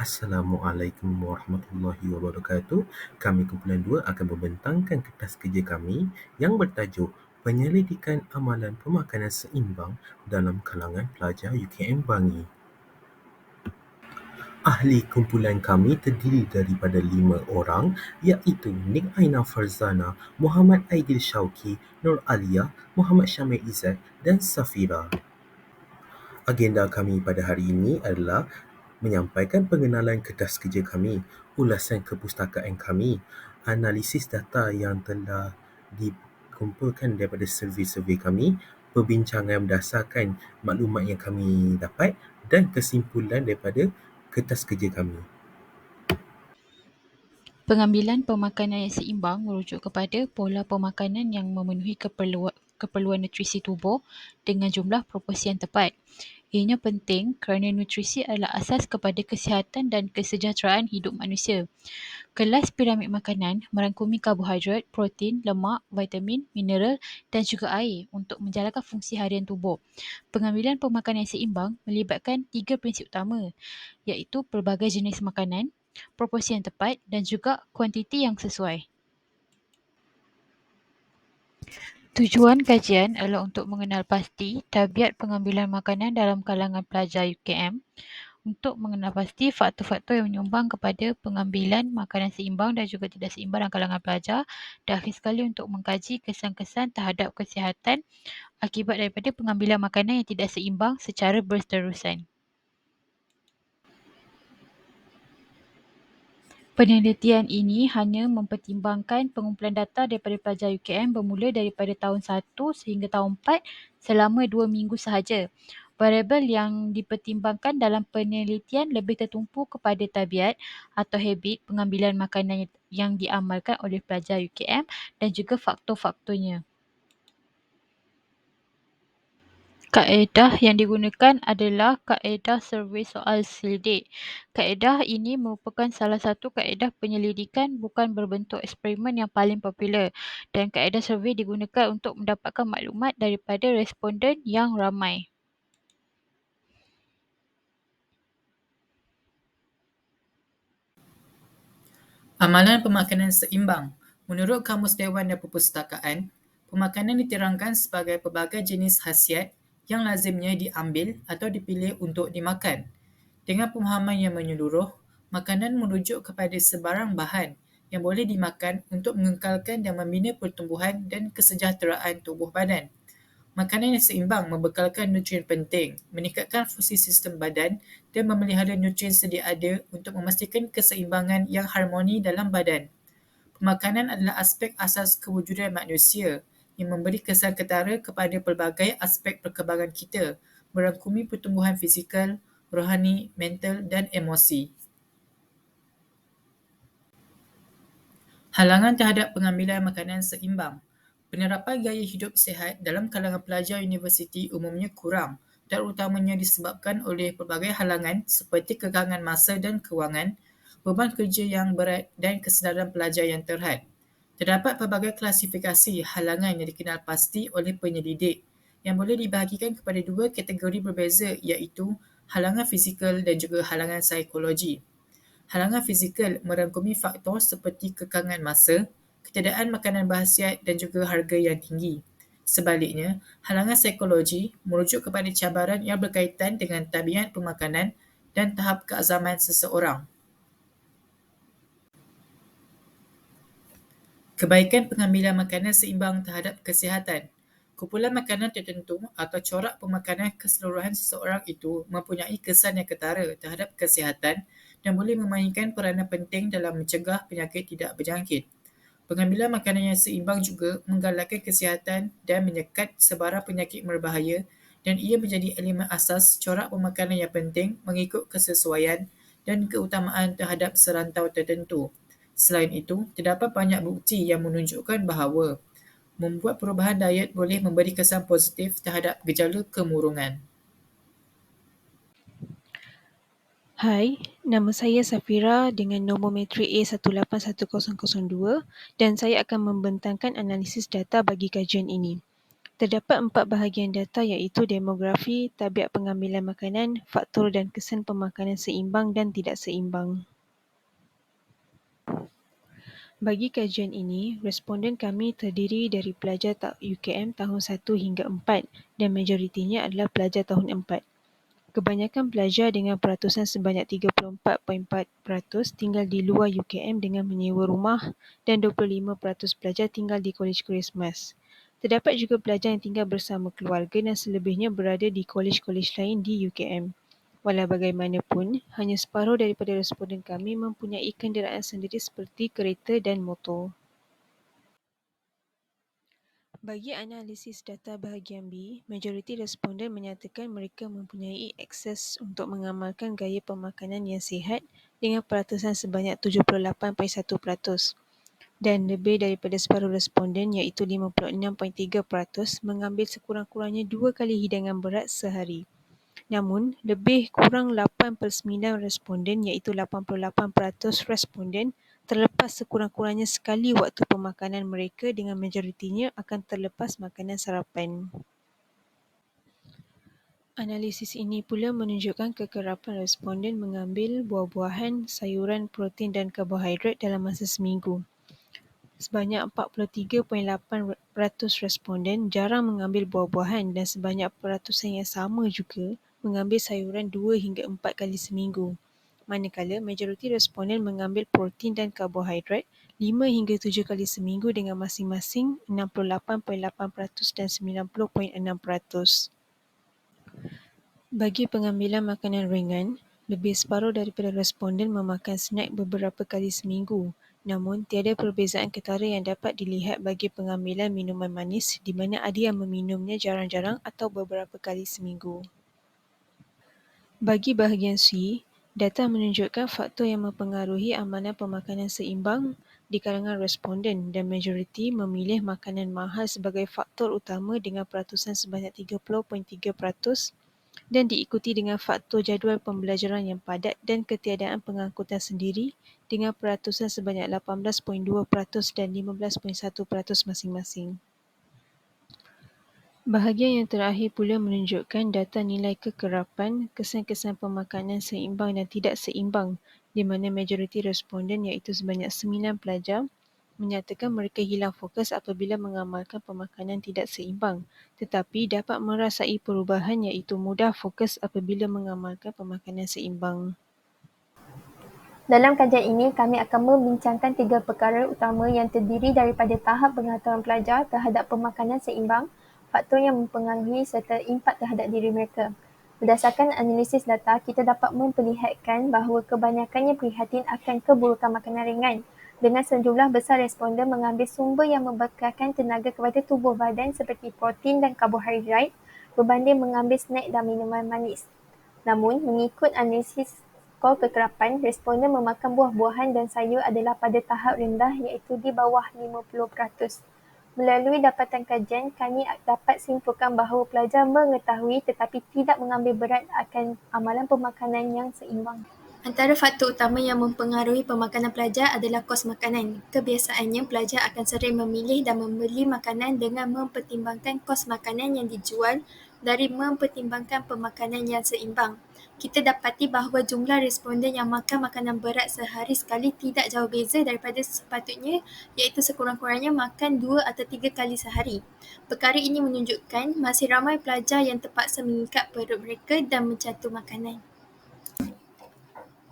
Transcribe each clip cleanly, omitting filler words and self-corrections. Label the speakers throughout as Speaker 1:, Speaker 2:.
Speaker 1: Assalamualaikum warahmatullahi wabarakatuh. Kami kumpulan 2 akan membentangkan kertas kerja kami yang bertajuk Penyelidikan Amalan Pemakanan Seimbang dalam kalangan pelajar UKM Bangi. Ahli kumpulan kami terdiri daripada 5 orang iaitu Nik Aina Farzana, Muhammad Aidil Syauqi, Nur Alia, Muhammad Syamil Izzat dan Safira. Agenda kami pada hari ini adalah menyampaikan pengenalan kertas kerja kami, ulasan kepustakaan kami, analisis data yang telah dikumpulkan daripada survey-survey kami, perbincangan berdasarkan maklumat yang kami dapat dan kesimpulan daripada kertas kerja kami.
Speaker 2: Pengambilan pemakanan yang seimbang merujuk kepada pola pemakanan yang memenuhi keperluan nutrisi tubuh dengan jumlah proporsi yang tepat. Ianya penting kerana nutrisi adalah asas kepada kesihatan dan kesejahteraan hidup manusia. Kelas piramid makanan merangkumi karbohidrat, protein, lemak, vitamin, mineral dan juga air untuk menjalankan fungsi harian tubuh. Pengambilan pemakanan yang seimbang melibatkan 3 prinsip utama iaitu pelbagai jenis makanan, proporsi yang tepat dan juga kuantiti yang sesuai. Tujuan kajian adalah untuk mengenal pasti tabiat pengambilan makanan dalam kalangan pelajar UKM, untuk mengenal pasti faktor-faktor yang menyumbang kepada pengambilan makanan seimbang dan juga tidak seimbang dalam kalangan pelajar, dan akhir sekali untuk mengkaji kesan-kesan terhadap kesihatan akibat daripada pengambilan makanan yang tidak seimbang secara berterusan. Penelitian ini hanya mempertimbangkan pengumpulan data daripada pelajar UKM bermula daripada tahun 1 sehingga tahun 4 selama 2 minggu sahaja. Variabel yang dipertimbangkan dalam penelitian lebih tertumpu kepada tabiat atau habit pengambilan makanan yang diamalkan oleh pelajar UKM dan juga faktor-faktornya. Kaedah yang digunakan adalah kaedah survey soal selidik. Kaedah ini merupakan salah satu kaedah penyelidikan bukan berbentuk eksperimen yang paling popular, dan kaedah survey digunakan untuk mendapatkan maklumat daripada responden yang ramai.
Speaker 3: Amalan pemakanan seimbang. Menurut Kamus Dewan dan Perpustakaan, pemakanan diterangkan sebagai pelbagai jenis khasiat yang lazimnya diambil atau dipilih untuk dimakan. Dengan pemahaman yang menyeluruh, makanan merujuk kepada sebarang bahan yang boleh dimakan untuk mengekalkan dan membina pertumbuhan dan kesejahteraan tubuh badan. Makanan yang seimbang membekalkan nutrien penting, meningkatkan fungsi sistem badan dan memelihara nutrien sedia ada untuk memastikan keseimbangan yang harmoni dalam badan. Pemakanan adalah aspek asas kewujudan manusia yang memberi kesan ketara kepada pelbagai aspek perkembangan kita, merangkumi pertumbuhan fizikal, rohani, mental dan emosi. Halangan terhadap pengambilan makanan seimbang. Penerapan gaya hidup sihat dalam kalangan pelajar universiti umumnya kurang, terutamanya disebabkan oleh pelbagai halangan seperti kekangan masa dan kewangan, beban kerja yang berat dan kesedaran pelajar yang terhad. Terdapat pelbagai klasifikasi halangan yang dikenal pasti oleh penyelidik yang boleh dibahagikan kepada 2 kategori berbeza iaitu halangan fizikal dan juga halangan psikologi. Halangan fizikal merangkumi faktor seperti kekangan masa, ketiadaan makanan berkhasiat dan juga harga yang tinggi. Sebaliknya, halangan psikologi merujuk kepada cabaran yang berkaitan dengan tabiat pemakanan dan tahap keazaman seseorang. Kebaikan pengambilan makanan seimbang terhadap kesihatan. Kumpulan makanan tertentu atau corak pemakanan keseluruhan seseorang itu mempunyai kesan yang ketara terhadap kesihatan dan boleh memainkan peranan penting dalam mencegah penyakit tidak berjangkit. Pengambilan makanan yang seimbang juga menggalakkan kesihatan dan menyekat sebarang penyakit berbahaya, dan ia menjadi elemen asas corak pemakanan yang penting mengikut kesesuaian dan keutamaan terhadap serantau tertentu. Selain itu, terdapat banyak bukti yang menunjukkan bahawa membuat perubahan diet boleh memberi kesan positif terhadap gejala kemurungan.
Speaker 4: Hai, nama saya Safira dengan nombor matrik A181002 dan saya akan membentangkan analisis data bagi kajian ini. Terdapat 4 bahagian data iaitu demografi, tabiat pengambilan makanan, faktor dan kesan pemakanan seimbang dan tidak seimbang. Bagi kajian ini, responden kami terdiri dari pelajar UKM tahun 1 hingga 4 dan majoritinya adalah pelajar tahun 4. Kebanyakan pelajar dengan peratusan sebanyak 34.4% tinggal di luar UKM dengan menyewa rumah dan 25% pelajar tinggal di kolej-kolej mas. Terdapat juga pelajar yang tinggal bersama keluarga dan selebihnya berada di kolej-kolej lain di UKM. Walau bagaimanapun, hanya separuh daripada responden kami mempunyai kenderaan sendiri seperti kereta dan motor. Bagi analisis data bahagian B, majoriti responden menyatakan mereka mempunyai akses untuk mengamalkan gaya pemakanan yang sihat dengan peratusan sebanyak 78.1% dan lebih daripada separuh responden iaitu 56.3% mengambil sekurang-kurangnya 2 kali hidangan berat sehari. Namun, lebih kurang 8/9 responden iaitu 88% responden terlepas sekurang-kurangnya sekali waktu pemakanan mereka dengan majoritinya akan terlepas makanan sarapan. Analisis ini pula menunjukkan kekerapan responden mengambil buah-buahan, sayuran, protein dan karbohidrat dalam masa seminggu. Sebanyak 43.8% responden jarang mengambil buah-buahan dan sebanyak peratusan yang sama juga mengambil sayuran 2 hingga 4 kali seminggu. Manakala majoriti responden mengambil protein dan karbohidrat 5 hingga 7 kali seminggu dengan masing-masing 68.8% dan 90.6%. Bagi pengambilan makanan ringan, lebih separuh daripada responden memakan snack beberapa kali seminggu. Namun, tiada perbezaan ketara yang dapat dilihat bagi pengambilan minuman manis di mana ada yang meminumnya jarang-jarang atau beberapa kali seminggu. Bagi bahagian C, data menunjukkan faktor yang mempengaruhi amalan pemakanan seimbang di kalangan responden dan majoriti memilih makanan mahal sebagai faktor utama dengan peratusan sebanyak 30.3% dan diikuti dengan faktor jadual pembelajaran yang padat dan ketiadaan pengangkutan sendiri dengan peratusan sebanyak 18.2% dan 15.1% masing-masing. Bahagian yang terakhir pula menunjukkan data nilai kekerapan, kesan-kesan pemakanan seimbang dan tidak seimbang di mana majoriti responden iaitu sebanyak 9 pelajar menyatakan mereka hilang fokus apabila mengamalkan pemakanan tidak seimbang tetapi dapat merasai perubahan iaitu mudah fokus apabila mengamalkan pemakanan seimbang.
Speaker 5: Dalam kajian ini, kami akan membincangkan 3 perkara utama yang terdiri daripada tahap pengetahuan pelajar terhadap pemakanan seimbang, faktor yang mempengaruhi serta impak terhadap diri mereka. Berdasarkan analisis data, kita dapat memperlihatkan bahawa kebanyakannya prihatin akan keburukan makanan ringan dengan sejumlah besar responden mengambil sumber yang membekalkan tenaga kepada tubuh badan seperti protein dan karbohidrat berbanding mengambil snack dan minuman manis. Namun, mengikut analisis skor kekerapan, responden memakan buah-buahan dan sayur adalah pada tahap rendah iaitu di bawah 50%. Melalui dapatan kajian, kami dapat simpulkan bahawa pelajar mengetahui tetapi tidak mengambil berat akan amalan pemakanan yang seimbang. Antara faktor utama yang mempengaruhi pemakanan pelajar adalah kos makanan. Kebiasaannya, pelajar akan sering memilih dan membeli makanan dengan mempertimbangkan kos makanan yang dijual dari mempertimbangkan pemakanan yang seimbang. Kita dapati bahawa jumlah responden yang makan makanan berat sehari sekali tidak jauh beza daripada sepatutnya iaitu sekurang-kurangnya makan 2 atau 3 kali sehari. Perkara ini menunjukkan masih ramai pelajar yang terpaksa mengikat perut mereka dan mencantum makanan.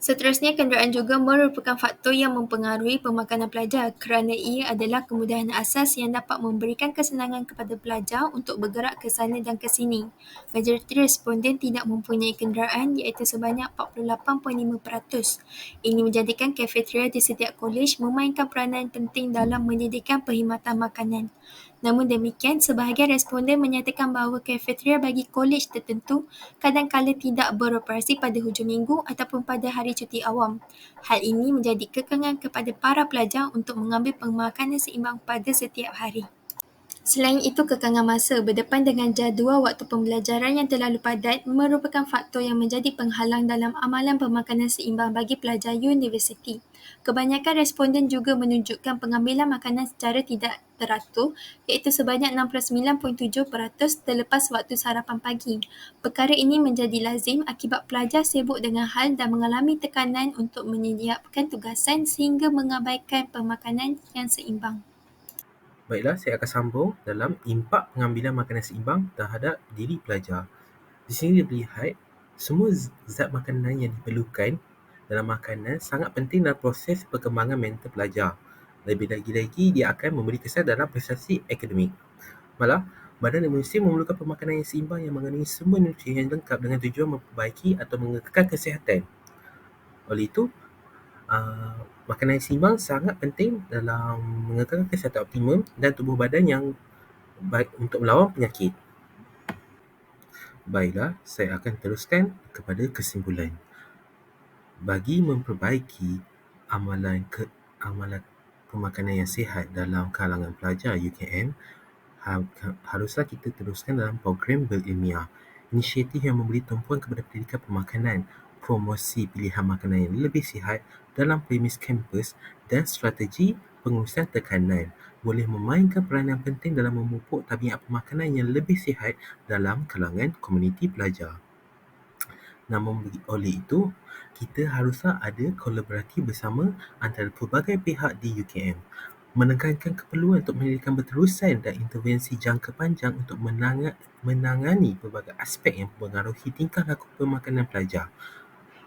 Speaker 5: Seterusnya, kenderaan juga merupakan faktor yang mempengaruhi pemakanan pelajar kerana ia adalah kemudahan asas yang dapat memberikan kesenangan kepada pelajar untuk bergerak ke sana dan ke sini. Majoriti responden tidak mempunyai kenderaan iaitu sebanyak 48.5%. Ini menjadikan kafeteria di setiap kolej memainkan peranan penting dalam menyediakan perkhidmatan makanan. Namun demikian, sebahagian responden menyatakan bahawa kafeteria bagi kolej tertentu kadang-kala tidak beroperasi pada hujung minggu ataupun pada hari cuti awam. Hal ini menjadi kekangan kepada para pelajar untuk mengambil pemakanan seimbang pada setiap hari. Selain itu, kekangan masa berdepan dengan jadual waktu pembelajaran yang terlalu padat merupakan faktor yang menjadi penghalang dalam amalan pemakanan seimbang bagi pelajar universiti. Kebanyakan responden juga menunjukkan pengambilan makanan secara tidak teratur, iaitu sebanyak 69.7% terlepas waktu sarapan pagi. Perkara ini menjadi lazim akibat pelajar sibuk dengan hal dan mengalami tekanan untuk menyiapkan tugasan sehingga mengabaikan pemakanan yang seimbang.
Speaker 1: Baiklah, saya akan sambung dalam impak pengambilan makanan seimbang terhadap diri pelajar. Di sini dilihat semua zat makanan yang diperlukan dalam makanan sangat penting dalam proses perkembangan mental pelajar. Lebih lagi, dia akan memberi kesan dalam prestasi akademik. Malah, badan manusia memerlukan pemakanan yang seimbang yang mengandungi semua nutrien yang lengkap dengan tujuan memperbaiki atau mengekalkan kesihatan. Oleh itu, makanan yang seimbang sangat penting dalam mengekalkan kesihatan optimum dan tubuh badan yang baik untuk melawan penyakit. Baiklah, saya akan teruskan kepada kesimpulan. Bagi memperbaiki amalan pemakanan yang sihat dalam kalangan pelajar UKM, haruslah kita teruskan dalam program berilmiah, inisiatif yang memberi tumpuan kepada pendidikan pemakanan, promosi pilihan makanan yang lebih sihat dalam premis kampus dan strategi pengurusan tekanan boleh memainkan peranan penting dalam memupuk tabiat pemakanan yang lebih sihat dalam kalangan komuniti pelajar. Namun oleh itu, kita haruslah ada kolaborasi bersama antara pelbagai pihak di UKM, menekankan keperluan untuk penyelidikan berterusan dan intervensi jangka panjang untuk menangani pelbagai aspek yang mempengaruhi tingkah laku pemakanan pelajar,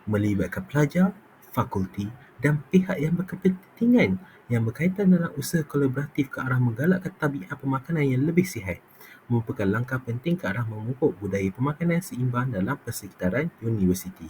Speaker 1: melibatkan pelajar, fakulti dan pihak yang berkepentingan yang berkaitan dalam usaha kolaboratif ke arah menggalakkan tabiat pemakanan yang lebih sihat, merupakan langkah penting ke arah memupuk budaya pemakanan seimbang dalam persekitaran universiti.